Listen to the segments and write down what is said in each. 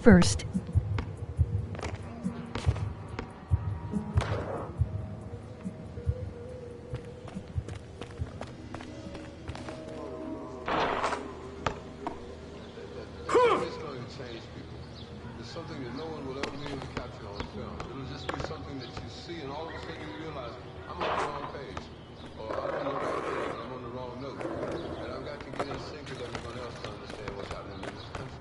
first. Something that no one will ever be able to capture on film. It'll just be something that you see, and all of a sudden you realize, I'm on the wrong page, or I'm on the right page, I'm on the wrong note. And I've got to get in sync with everyone else to understand what's happening in this country.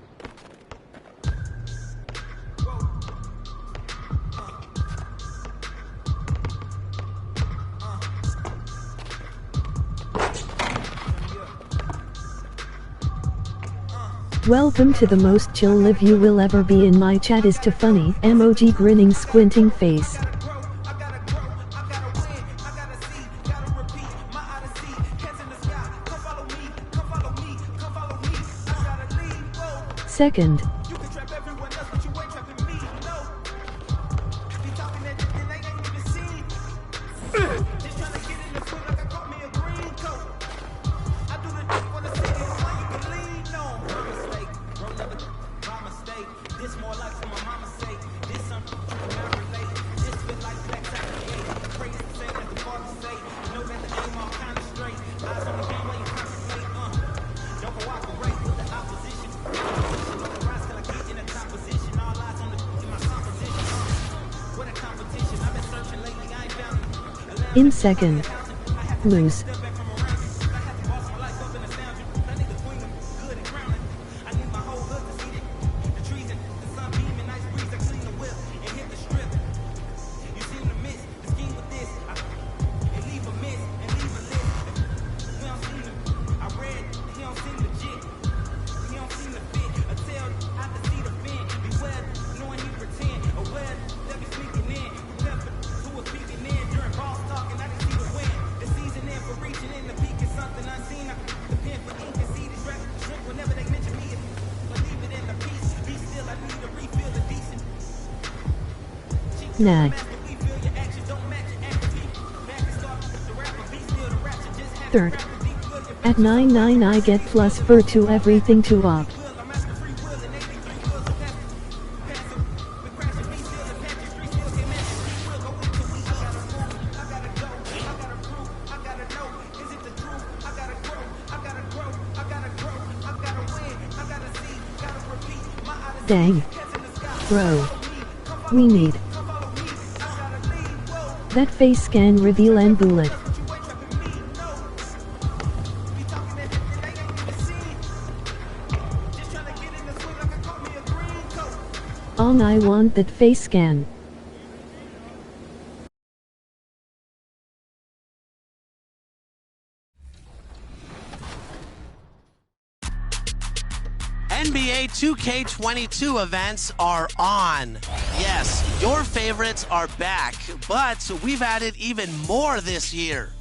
Welcome to the most chill live you will ever be. In my chat is too funny, emoji grinning squinting face. Second. In second. Loose. Nag. Third. At 9-9 I get plus 4 to everything to op. Dang. Bro. We need that face scan reveal and bullet. On I want that face scan. NBA 2K22 events are on. Yes, your favorites are back, but we've added even more this year.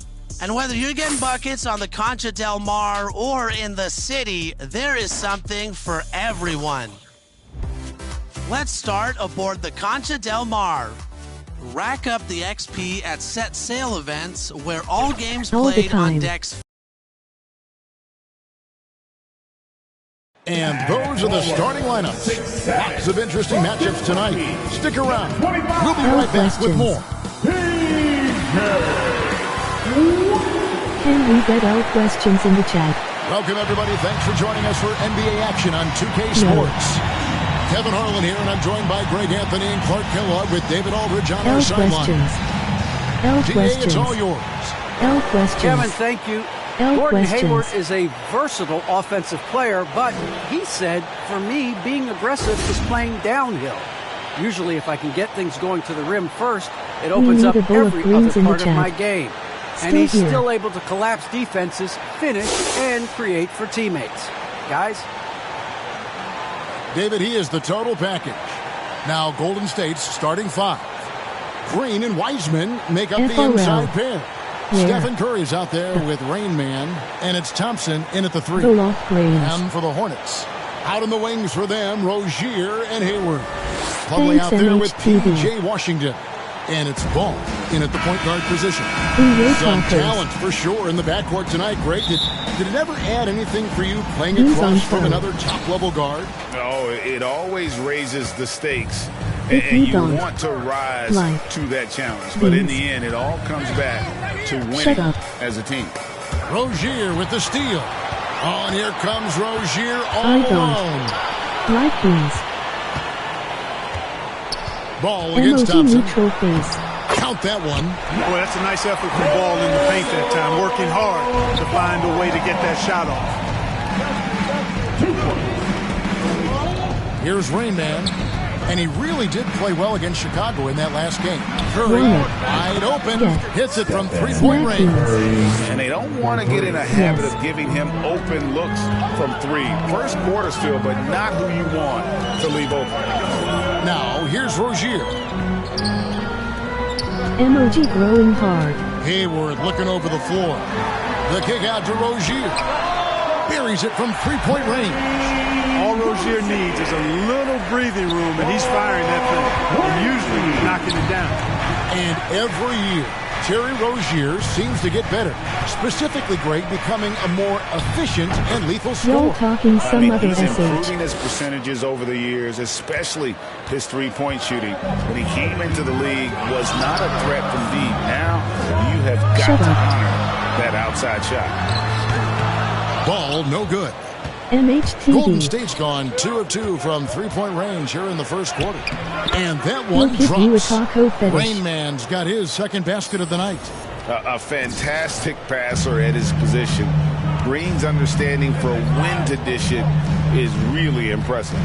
And whether you're getting buckets on the Concha Del Mar or in the city, there is something for everyone. Let's start aboard the Concha Del Mar. Rack up the XP at set sail events where all games played on decks. And those are the starting lineups. Lots of interesting matchups tonight. Stick around. We'll be right back with more. Can we get our questions in the chat? Welcome, everybody. Thanks for joining us for NBA action on 2K Sports. Kevin Harlan here, and I'm joined by Greg Anthony and Clark Kellogg with David Aldridge on our sideline. Questions. It's all yours. Questions. Kevin, thank you. Gordon Hayward is a versatile offensive player, but he said, for me, being aggressive is playing downhill. Usually, if I can get things going to the rim first, it opens up every other part of my game. And he's still able to collapse defenses, finish, and create for teammates. Guys? David, he is the total package. Now, Golden State's starting five. Green and Wiseman make up the inside pair. Yeah. Stephen Curry's out there with Rain Man, and it's Thompson in at the three. And for the Hornets, out in the wings for them, Rozier and Hayward. Plumlee out there with P.J. Washington. And it's Ball in at the point guard position. Some talent for sure in the backcourt tonight, Greg. Did it ever add anything for you playing across from another top-level guard? Oh, it always raises the stakes. And you want to rise to that challenge. But in the end, it all comes back to winning as a team. Rozier with the steal. Oh, and here comes Rozier all alone. Light beans. Ball against Thompson. Neutral phase. Count that one. Well, that's a nice effort from Ball in the paint that time, working hard to find a way to get that shot off. Here's Rain Man. And he really did play well against Chicago in that last game. Curry, wide open, hits it from three-point range. And they don't want to get in a habit of giving him open looks from three. First quarter still, but not who you want to leave open. Now, here's Rozier. MOG growing hard. Hayward looking over the floor. The kick out to Rozier. Buries it from three-point range. All Rozier needs is a little breathing room, and he's firing that thing. And usually he's knocking it down. And every year, Terry Rozier seems to get better. Specifically, Greg, becoming a more efficient and lethal scorer. He's improving his percentages over the years, especially his three-point shooting. When he came into the league, was not a threat from deep. Now, you have got to honor that outside shot. Ball, no good. MHTV. Golden State's gone 2 of 2 from three-point range here in the first quarter. And that one drops. Rain Man's got his second basket of the night. A fantastic passer at his position. Green's understanding for when to dish it is really impressive.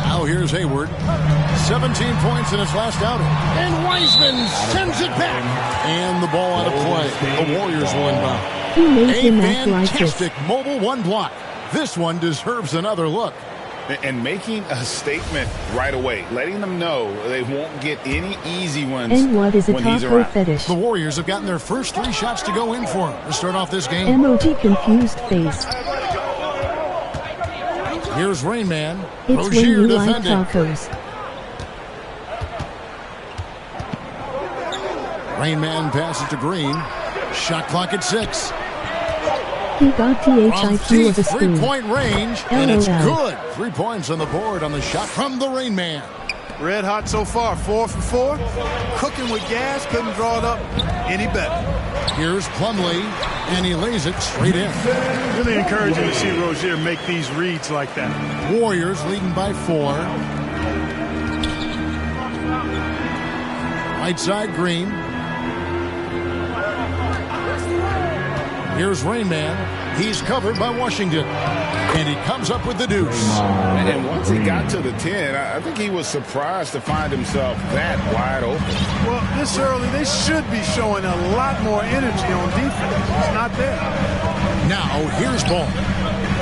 Now here's Hayward. 17 points in his last outing. And Wiseman sends it back. And the ball out of play. The Warriors will inbound. A fantastic mobile one block. This one deserves another look. And making a statement right away, letting them know they won't get any easy ones. And what is a taco fetish? The Warriors have gotten their first 3 shots to go in for him to start off this game. MOG confused face. Here's Rain Man. It's Rozier when you defending. like tacos. Rain Man passes to Green. Shot clock at 6. He got THIQ of a spoon. 3-point range, and it's good. 3 points on the board on the shot from the Rain Man. Red hot so far, 4 for 4. Cooking with gas, couldn't draw it up any better. Here's Plumlee, and he lays it straight in. Really encouraging to see Rozier make these reads like that. Warriors leading by 4. Right side, Green. Here's Rain Man. He's covered by Washington. And he comes up with the deuce. And once he got to the 10, I think he was surprised to find himself that wide open. Well, this early, they should be showing a lot more energy on defense. It's not there. Now, here's Ball.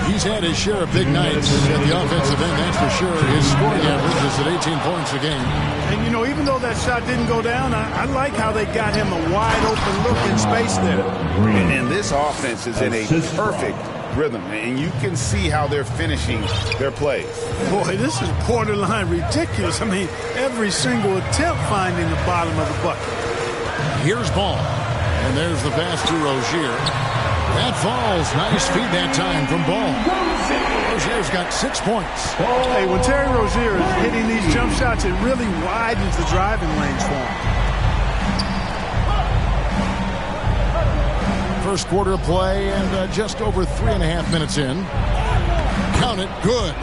He's had his share of big nights at the offensive end, that's for sure. His scoring average is at 18 points a game. And, you know, even though that shot didn't go down, I like how they got him a wide-open look in space there. And this offense is in a perfect rhythm, and you can see how they're finishing their plays. Boy, this is borderline ridiculous. I mean, every single attempt finding the bottom of the bucket. Here's Ball. And there's the pass to Rozier. That falls. Nice feed that time from Ball. Rozier's got 6 points. Hey, when Terry Rozier is hitting these jump shots, it really widens the driving lanes for him. First quarter of play and just over 3.5 minutes in. Count it. Good.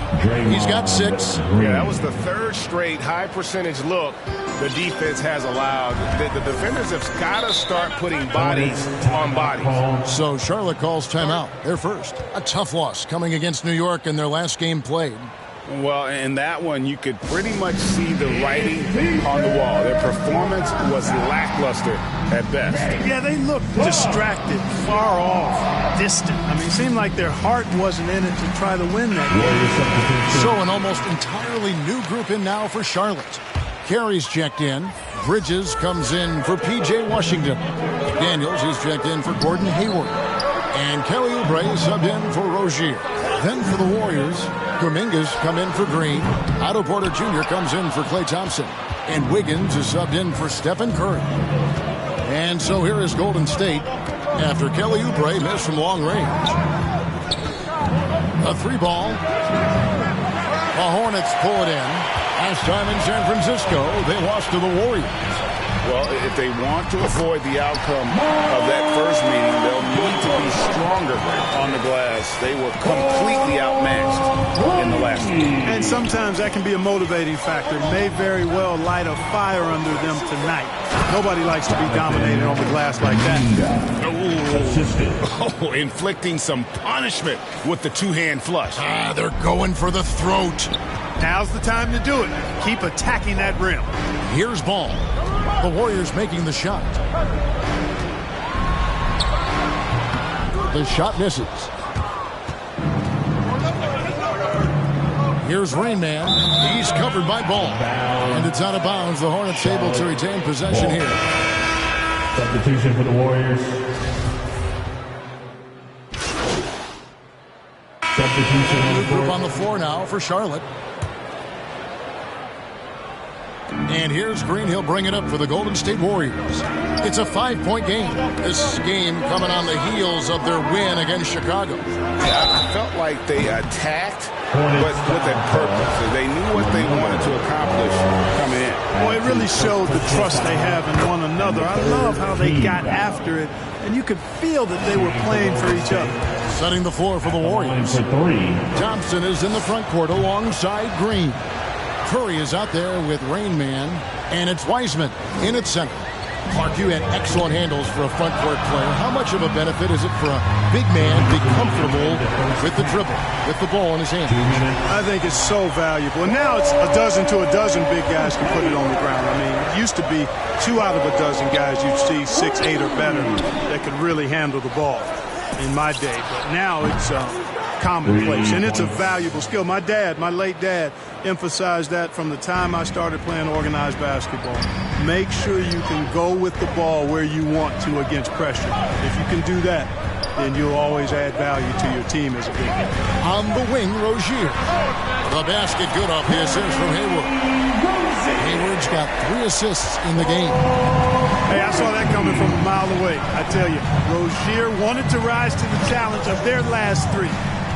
He's got 6. Yeah, that was the 3rd straight high percentage look the defense has allowed. The defenders have got to start putting bodies on bodies. So Charlotte calls timeout. They're first. A tough loss coming against New York in their last game played. Well, in that one, you could pretty much see the writing on the wall. Their performance was lackluster at best. Yeah, they looked distracted, far off, distant. I mean, it seemed like their heart wasn't in it to try to win that game. So an almost entirely new group in now for Charlotte. Carey's checked in. Bridges comes in for P.J. Washington. Daniels is checked in for Gordon Hayward. And Kelly Oubre subbed in for Rozier. Then for the Warriors, Kuminga's come in for Green. Otto Porter Jr. comes in for Klay Thompson. And Wiggins is subbed in for Stephen Curry. And so here is Golden State after Kelly Oubre missed from long range. A 3-ball. The Hornets pull it in. Last time in San Francisco, they lost to the Warriors. Well, if they want to avoid the outcome of that first meeting, they'll need to be stronger on the glass. They were completely outmatched in the last meeting. And sometimes that can be a motivating factor. May very well light a fire under them tonight. Nobody likes to be dominated on the glass like that. Oh, inflicting some punishment with the two-hand flush. They're going for the throat. Now's the time to do it. Keep attacking that rim. Here's Ball. The Warriors making the shot. The shot misses. Here's Rain Man. He's covered by Ball. And it's out of bounds. The Hornets able to retain possession here. Substitution for the Warriors. Substitution on the group on the floor now for Charlotte. And here's Green. He'll bring it up for the Golden State Warriors. It's a 5-point game. This game coming on the heels of their win against Chicago. Yeah, I felt like they attacked, but with a purpose. They knew what they wanted to accomplish coming in. Well, it really showed the trust they have in one another. I love how they got after it, and you could feel that they were playing for each other. Setting the floor for the Warriors. Thompson is in the front court alongside Green. Curry is out there with Rain Man, and it's Wiseman in at center. Clark, you had excellent handles for a front court player. How much of a benefit is it for a big man to be comfortable with the dribble, with the ball in his hand? I think it's so valuable. And now it's a dozen to a dozen big guys can put it on the ground. I mean, it used to be 2 out of a dozen guys you'd see 6, 8 or better that could really handle the ball in my day. But now it's commonplace, and it's a valuable skill. My late dad, emphasized that from the time I started playing organized basketball. Make sure you can go with the ball where you want to against pressure. If you can do that, then you'll always add value to your team as a big man. On the wing, Rozier. The basket good off the assist from Hayward. Hayward's got 3 assists in the game. Hey, I saw that coming from a mile away. I tell you, Rozier wanted to rise to the challenge of their last 3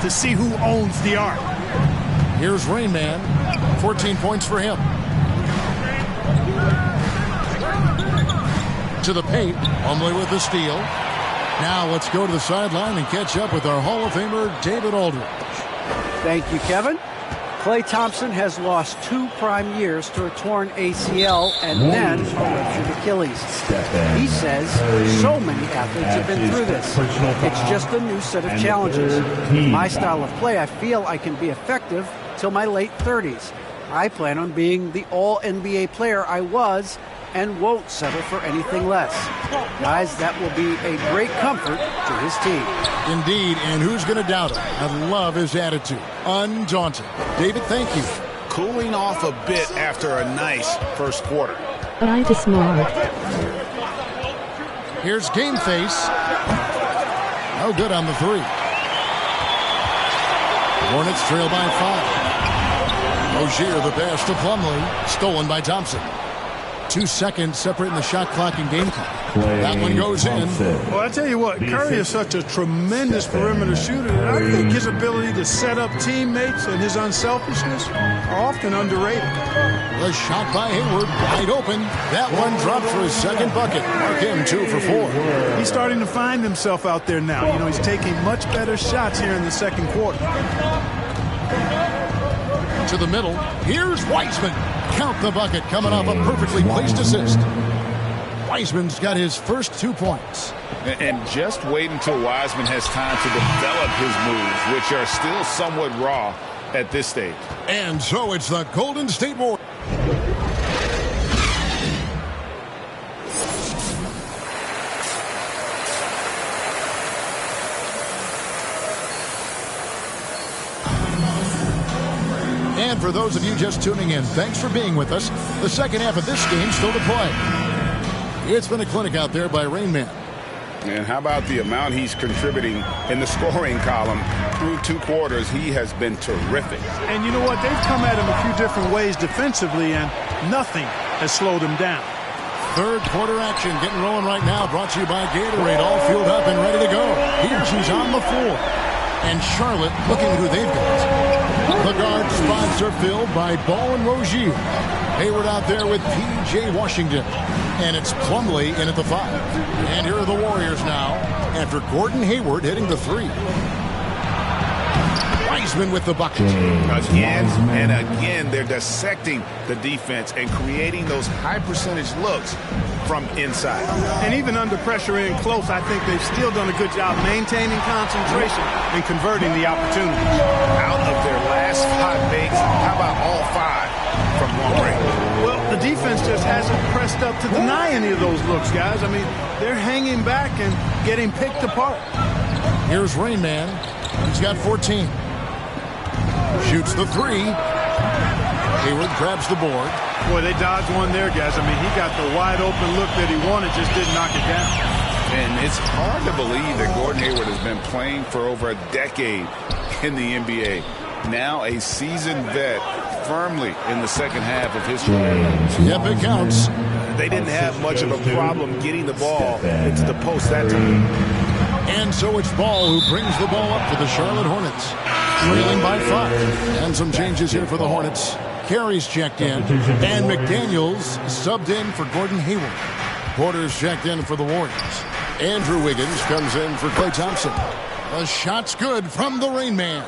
to see who owns the arc. Here's Rain Man. 14 points for him. To the paint. Plumlee with the steal. Now let's go to the sideline and catch up with our Hall of Famer, David Aldridge. Thank you, Kevin. Klay Thompson has lost 2 prime years to a torn ACL and then a ruptured Achilles. He says so many athletes have been through this. It's just a new set of challenges. With my style of play, I feel I can be effective till my late 30s. I plan on being the all-NBA player I was and won't settle for anything less. Guys, that will be a great comfort to his team. Indeed, and who's going to doubt him? I love his attitude. Undaunted. David, thank you. Cooling off a bit after a nice first quarter. I just smart. Here's Game Face. No good on the 3. Hornets trail by 5. Rozier the pass to Plumlee. Stolen by Thompson. 2 seconds separating the shot clock and game clock. That one goes in. Well, I tell you what, Curry is such a tremendous perimeter shooter that I think his ability to set up teammates and his unselfishness are often underrated. The shot by Hayward, wide open. That one dropped for his second bucket. Mark him 2 for 4. He's starting to find himself out there now. You know, he's taking much better shots here in the second quarter. To the middle. Here's Wiseman. Count the bucket coming off a perfectly placed assist. Wiseman's got his first 2 points. And just wait until Wiseman has time to develop his moves, which are still somewhat raw at this stage. And so it's the Golden State Warriors. And for those of you just tuning in, thanks for being with us. The second half of this game still to play. It's been a clinic out there by Rain Man. And how about the amount he's contributing in the scoring column through 2 quarters? He has been terrific. And you know what? They've come at him a few different ways defensively, and nothing has slowed him down. Third quarter action getting rolling right now, brought to you by Gatorade. All fueled up and ready to go. Here she's on the floor. And Charlotte looking who they've got. The guard spots are filled by Ball and Rozier. Hayward out there with P.J. Washington. And it's Plumlee in at the 5. And here are the Warriors now after Gordon Hayward hitting the 3. Wiseman with the bucket. Again and again, they're dissecting the defense and creating those high percentage looks from inside. And even under pressure in close, I think they've still done a good job maintaining concentration and converting the opportunities. Out of their last 5 makes, how about all 5 from long range? Well, the defense just hasn't pressed up to deny any of those looks, guys. I mean, they're hanging back and getting picked apart. Here's Rain Man. He's got 14. Shoots the 3. Hayward grabs the board. Boy, they dodged one there, guys. I mean, he got the wide open look that he wanted, just didn't knock it down. And it's hard to believe that Gordon Hayward has been playing for over a decade in the NBA. Now a seasoned vet, firmly in the second half of his career. Yep, it counts. They didn't have much of a problem getting the ball into the post that time. And so it's Ball who brings the ball up for the Charlotte Hornets. Trailing by 5. And some changes here for the Hornets. Carey's checked in. And McDaniels subbed in for Gordon Hayward. Porter's checked in for the Warriors. Andrew Wiggins comes in for Klay Thompson. The shot's good from the Rain Man.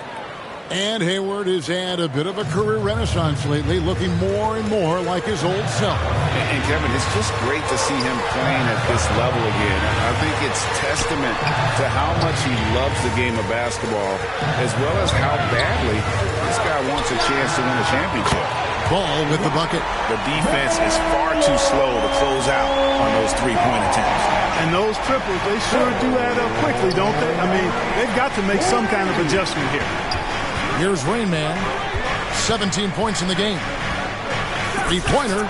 And Hayward has had a bit of a career renaissance lately, looking more and more like his old self. And Kevin, it's just great to see him playing at this level again. I think it's testament to how much he loves the game of basketball, as well as how badly this guy wants a chance to win a championship. Ball with the bucket. The defense is far too slow to close out on those three-point attempts. And those triples, they sure do add up quickly, don't they? I mean, they've got to make some kind of adjustment here. Here's Rain Man. 17 points in the game. 3-pointer.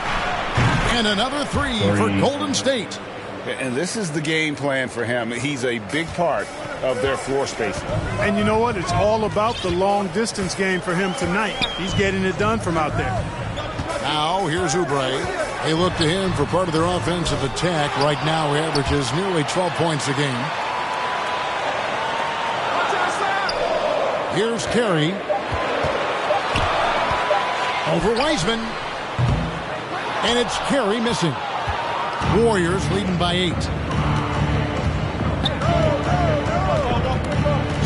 And another 3 for Golden State. And this is the game plan for him. He's a big part of their floor spacing. And you know what? It's all about the long-distance game for him tonight. He's getting it done from out there. Now, here's Oubre. They look to him for part of their offensive attack. Right now, he averages nearly 12 points a game. Here's Carey. Over Wiseman. And it's Carey missing. Warriors leading by 8.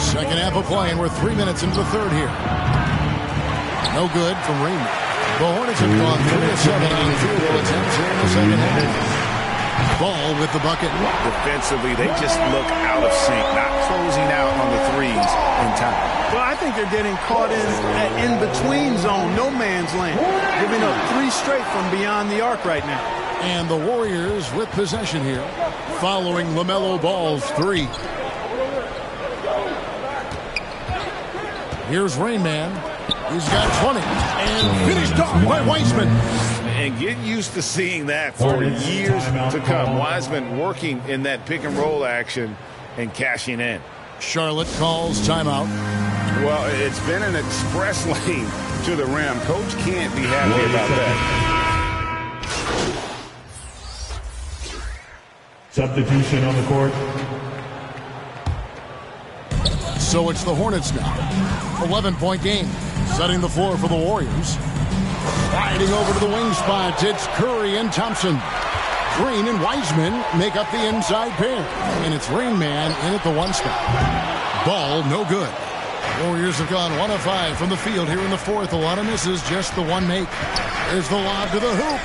Second half of play, and we're 3 minutes into the third here. No good from Raymond. The Hornets have gone 3 of 7 on field goal attempts here in the second half. Ball with the bucket. Defensively, they just look out of sync, not closing out on the threes in time. Well, I think they're getting caught in that in-between zone, no man's land, giving up 3 straight from beyond the arc right now. And the Warriors with possession here, following LaMelo Ball's 3. Here's Rain Man. He's got 20. And finished off by Wiseman. And get used to seeing that for years to come. Wiseman working in that pick-and-roll action and cashing in. Charlotte calls timeout. Well, it's been an express lane to the rim. Coach can't be happy about that. Substitution on the court. So it's the Hornets now. 11-point game. Setting the floor for the Warriors. Sliding over to the wing spots. It's Curry and Thompson. Green and Wiseman make up the inside pair. And it's Rain Man in at the 1 spot. Ball no good. Warriors have gone 1 of 5 from the field here in the fourth. A lot of misses, just the 1 make. There's the lob to the hoop.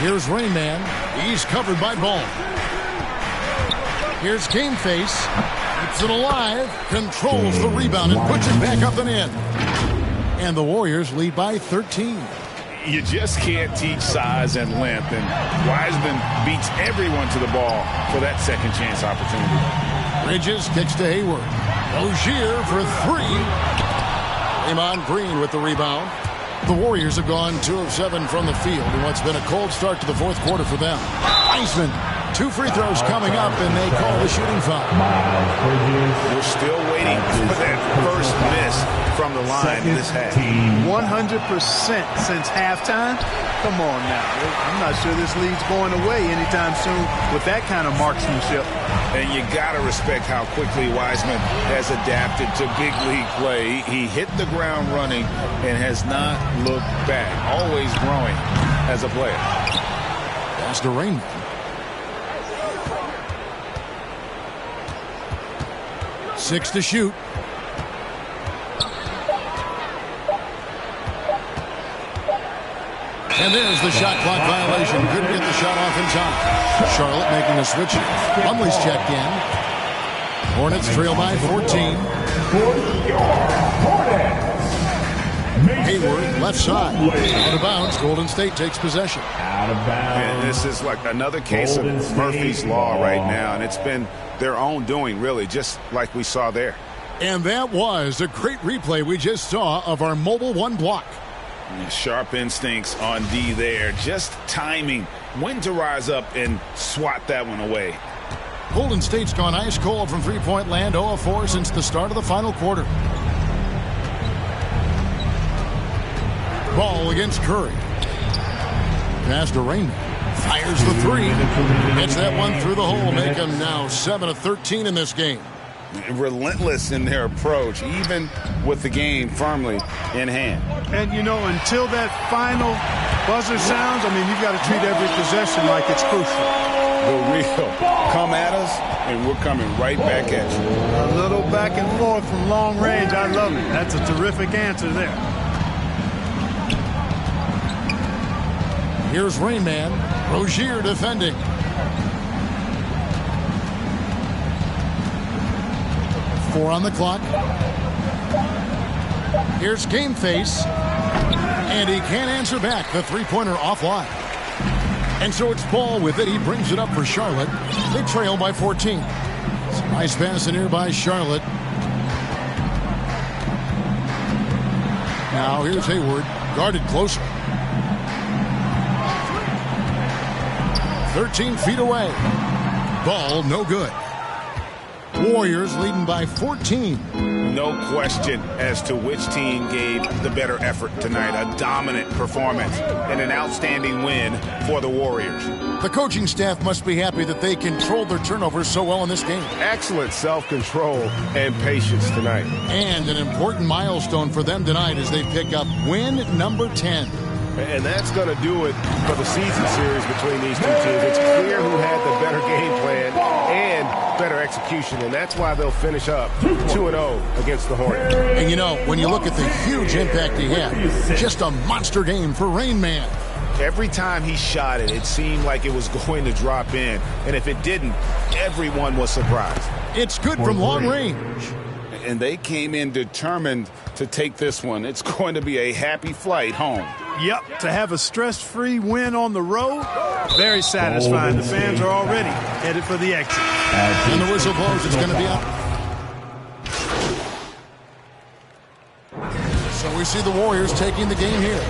Here's Rain Man. He's covered by Ball. Here's Game Face. Keeps it alive. Controls the rebound and puts it back up and in. And the Warriors lead by 13. You just can't teach size and length. And Wiseman beats everyone to the ball for that second chance opportunity. Bridges kicks to Hayward. Rozier for 3. Draymond Green with the rebound. The Warriors have gone 2 of 7 from the field in what's been a cold start to the fourth quarter for them. Wiseman 2 free throws coming up, and they call the shooting foul. We're still waiting for that first miss from the line in this half. 100% since halftime. Come on now. I'm not sure this lead's going away anytime soon with that kind of marksmanship. And you got to respect how quickly Wiseman has adapted to big league play. He hit the ground running and has not looked back. Always growing as a player. Pass to Rainman. Six to shoot. And there's the shot clock violation. Couldn't get the shot off in time. Charlotte making a switch. Plumlee's checked in. Hornets trail by 14. Hayward, left side. Out of bounds. Golden State takes possession. Out of bounds. And this is like another case of Murphy's Law right now. And it's been their own doing, really, just like we saw there. And that was a great replay we just saw of our mobile one block. Sharp instincts on D there. Just timing when to rise up and swat that one away. Golden State's gone ice cold from three-point land, 0 of 4 since the start of the final quarter. Ball against Curry. Pass to Rainman. Fires the three. Gets that one through the hole. Make them now 7 of 13 in this game. Relentless in their approach, even with the game firmly in hand. And, you know, until that final buzzer sounds, I mean, you've got to treat every possession like it's crucial. The real come at us, and we're coming right back at you. A little back and forth from long range. I love it. That's a terrific answer there. Here's Rainman. Rozier defending. Four on the clock. Here's Game Face. And he can't answer back. The three-pointer offline. And so it's Ball with it. He brings it up for Charlotte. They trail by 14. It's a nice pass in here by Charlotte. Now here's Hayward. Guarded closer. 13 feet away. Ball no good. Warriors leading by 14. No question as to which team gave the better effort tonight. A dominant performance and an outstanding win for the Warriors. The coaching staff must be happy that they controlled their turnovers so well in this game. Excellent self-control and patience tonight. And an important milestone for them tonight as they pick up win number 10. And that's going to do it for the season series between these two teams. It's clear who had the better game plan and better execution, and that's why they'll finish up 2-0 against the Hornets. And you know, when you look at the huge impact he had, just a monster game for Rainman. Every time he shot it, it seemed like it was going to drop in. And if it didn't, everyone was surprised. It's good from long range. And they came in determined to take this one. It's going to be a happy flight home. Yep, to have a stress-free win on the road, very satisfying. The fans are already headed for the exit. And the whistle blows, it's going to be up. So we see the Warriors taking the game here.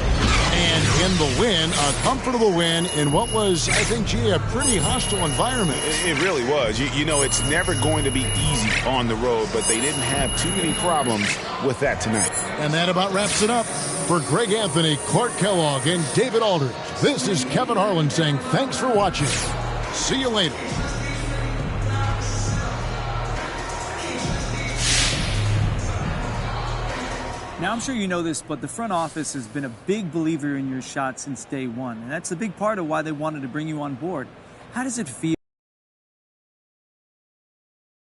And in the win, a comfortable win in what was, I think, gee, a pretty hostile environment. It really was. You know, it's never going to be easy on the road, but they didn't have too many problems with that tonight. And that about wraps it up. For Greg Anthony, Clark Kellogg, and David Aldridge, this is Kevin Harlan saying thanks for watching. See you later. Now, I'm sure you know this, but the front office has been a big believer in your shot since day one. And that's a big part of why they wanted to bring you on board. How does it feel?